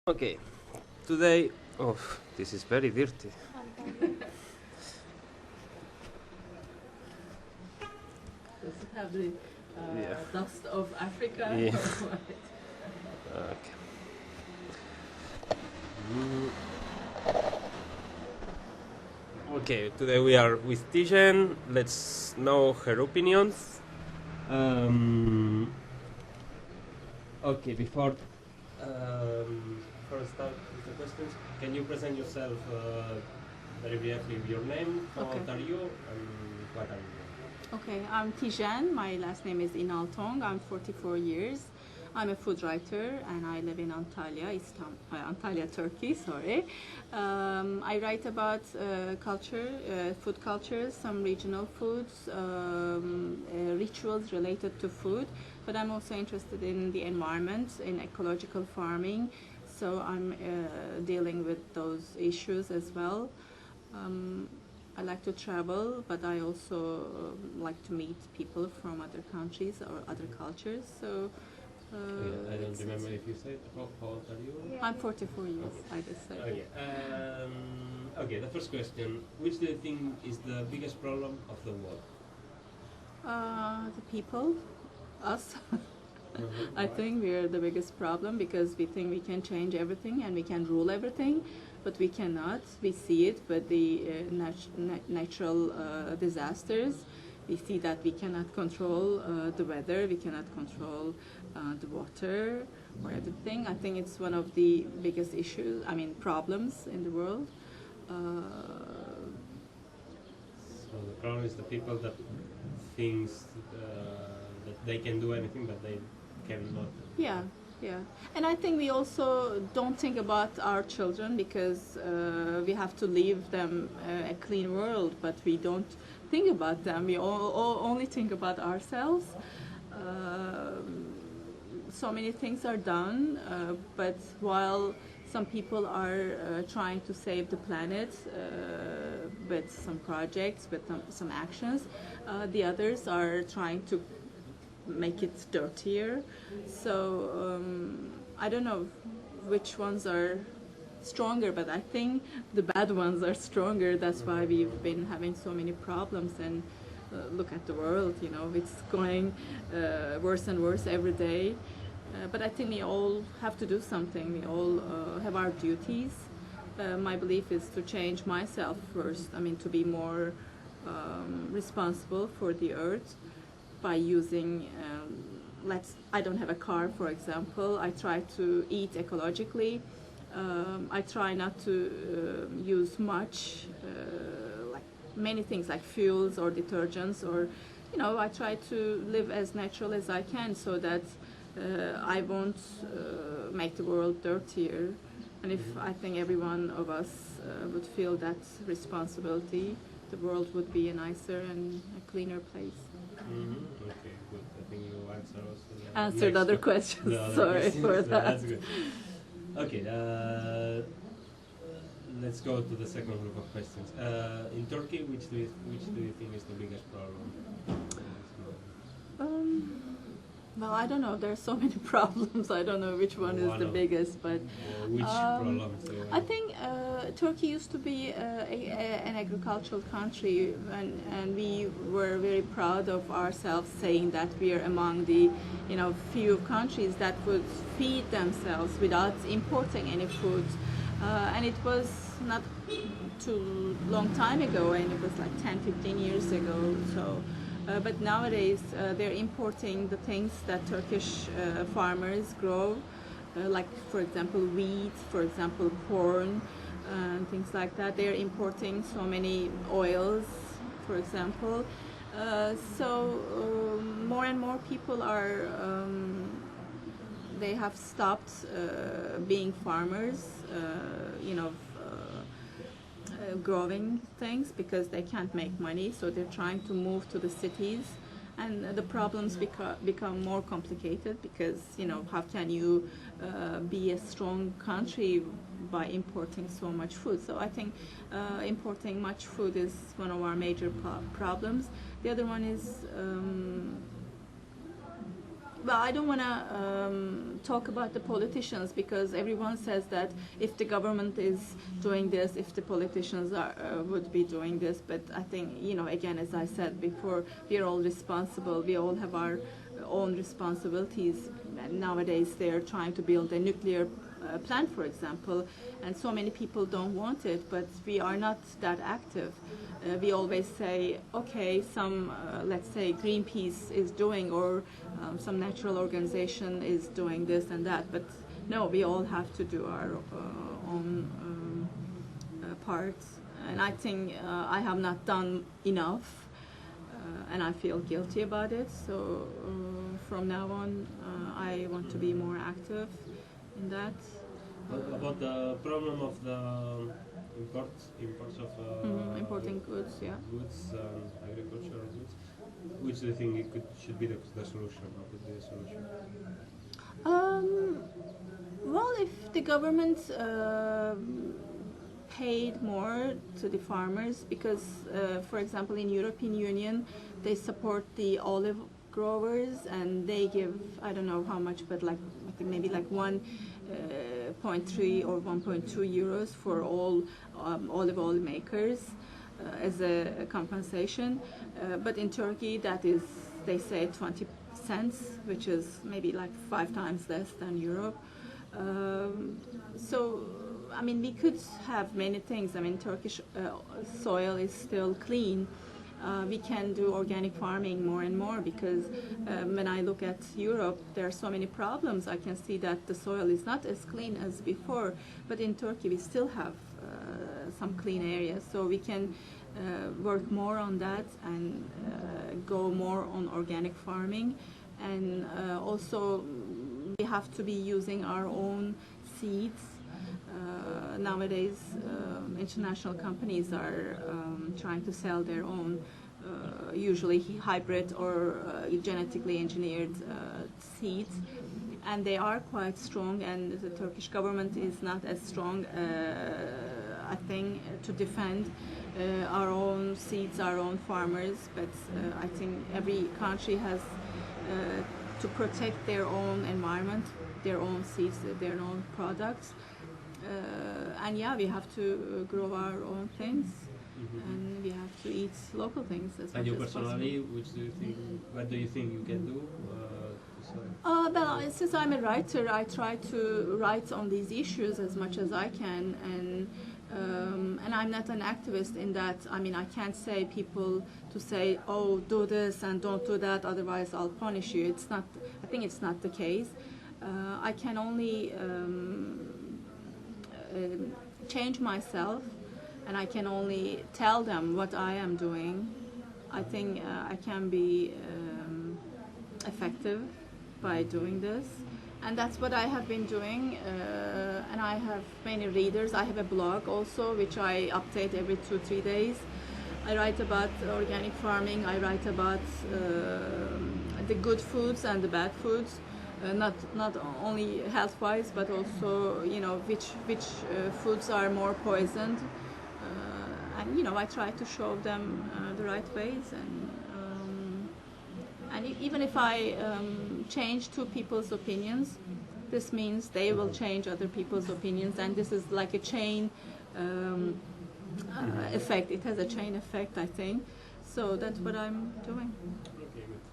Okay, today, oh, this is very dirty. Does it have the Yeah. dust of Africa? Yeah. Or what? Okay. Mm. Okay, today we are with Tijen. Let's know her opinions. Okay, before start with the questions, can you present yourself very briefly with your name? How Okay. old are you and what are you? Okay, I'm Tijen. My last name is Inaltong. I'm 44 years. I'm a food writer and I live in Antalya, Antalya, Turkey. Sorry. I write about culture, food cultures, some regional foods, rituals related to food. But I'm also interested in the environment, in ecological farming. So I'm dealing with those issues as well. I like to travel, but I also like to meet people from other countries or other cultures. So I don't remember if you said how old are you? I'm 44 years, Okay. I just said. Okay. Okay. The first question: which do you think is the biggest problem of the world? The people, us. I think we are the biggest problem because we think we can change everything and we can rule everything, but we cannot. We see it with the natural disasters. We see that we cannot control the weather, we cannot control the water or everything. I think it's one of the biggest issues, problems in the world. So the problem is the people that thinks that they can do anything, but they cannot. Yeah, yeah. And I think we also don't think about our children because we have to leave them a clean world, but we don't think about them. We all only think about ourselves. So many things are done, but while some people are trying to save the planet with some projects, with some actions, the others are trying to make it dirtier. So I don't know which ones are stronger, but I think the bad ones are stronger. That's why we've been having so many problems. And look at the world, it's going worse and worse every day. But I think we all have to do something. We all have our duties. My belief is to change myself first. To be more responsible for the earth by using, I don't have a car, for example. I try to eat ecologically. I try not to use much, like many things like fuels or detergents, or I try to live as natural as I can so that I won't make the world dirtier. And if I think every one of us would feel that responsibility, the world would be a nicer and a cleaner place. Okay, good. I think you Answered other questions. Sorry for that. That's good. Okay, let's go to the second group of questions. In Turkey, which do you think is the biggest problem? Well, I don't know. There are so many problems. I don't know which one is the biggest, but which problems? I think Turkey used to be an agricultural country, and we were very proud of ourselves, saying that we are among the few countries that would feed themselves without importing any food. And it was not too long time ago, and it was like 10, 15 years ago. So. But nowadays they're importing the things that Turkish farmers grow, like for example wheat, for example corn, and things like that. They're importing so many oils, for example. So more and more people are, they have stopped being farmers, growing things because they can't make money, so they're trying to move to the cities, and the problems become more complicated because how can you be a strong country by importing so much food? So I think importing much food is one of our major problems. The other one is well, I don't want to talk about the politicians, because everyone says that if the government is doing this, if the politicians would be doing this. But I think, again, as I said before, we are all responsible. We all have our own responsibilities. And nowadays, they're trying to build a nuclear plant, for example, and so many people don't want it, but we are not that active. We always say, okay, let's say Greenpeace is doing, or some natural organization is doing this and that, but no, we all have to do our own parts. And I think I have not done enough, and I feel guilty about it. So from now on, I want to be more active in that. About the problem of the imports of importing goods, yeah. Goods, agricultural goods, which do you think should be the solution? What could be the solution? Well, if the government paid more to the farmers, because, for example, in European Union, they support the olive growers, and they give, I don't know how much, but I think maybe 1.3 or 1.2 euros for all olive oil makers as a compensation. But in Turkey, that is, they say 20 cents, which is maybe 5 times less than Europe. So, I mean, we could have many things. I mean, Turkish soil is still clean. We can do organic farming more and more, because when I look at Europe, there are so many problems. I can see that the soil is not as clean as before, but in Turkey we still have some clean areas, so we can work more on that and go more on organic farming. And also we have to be using our own seeds. Nowadays, international companies are trying to sell their own, usually hybrid or genetically engineered seeds, and they are quite strong. And the Turkish government is not as strong, I think, to defend our own seeds, our own farmers. But I think every country has to protect their own environment, their own seeds, their own products. And yeah, we have to grow our own things, and we have to eat local things as much as possible. And you personally, what do you think you can do well, since I'm a writer, I try to write on these issues as much as I can, and I'm not an activist in that. I mean, I can't say people to say, oh, do this and don't do that, otherwise I'll punish you. It's not. I think it's not the case. I can only change myself, and I can only tell them what I am doing. I think I can be effective by doing this, and that's what I have been doing. And I have many readers. I have a blog also, which I update every 2-3 days. I write about organic farming. I write about the good foods and the bad foods. Not only health-wise, but also, which foods are more poisoned, and I try to show them the right ways, and even if I change 2 people's opinions, this means they will change other people's opinions, and this is like a chain effect. It has a chain effect, I think. So that's what I'm doing.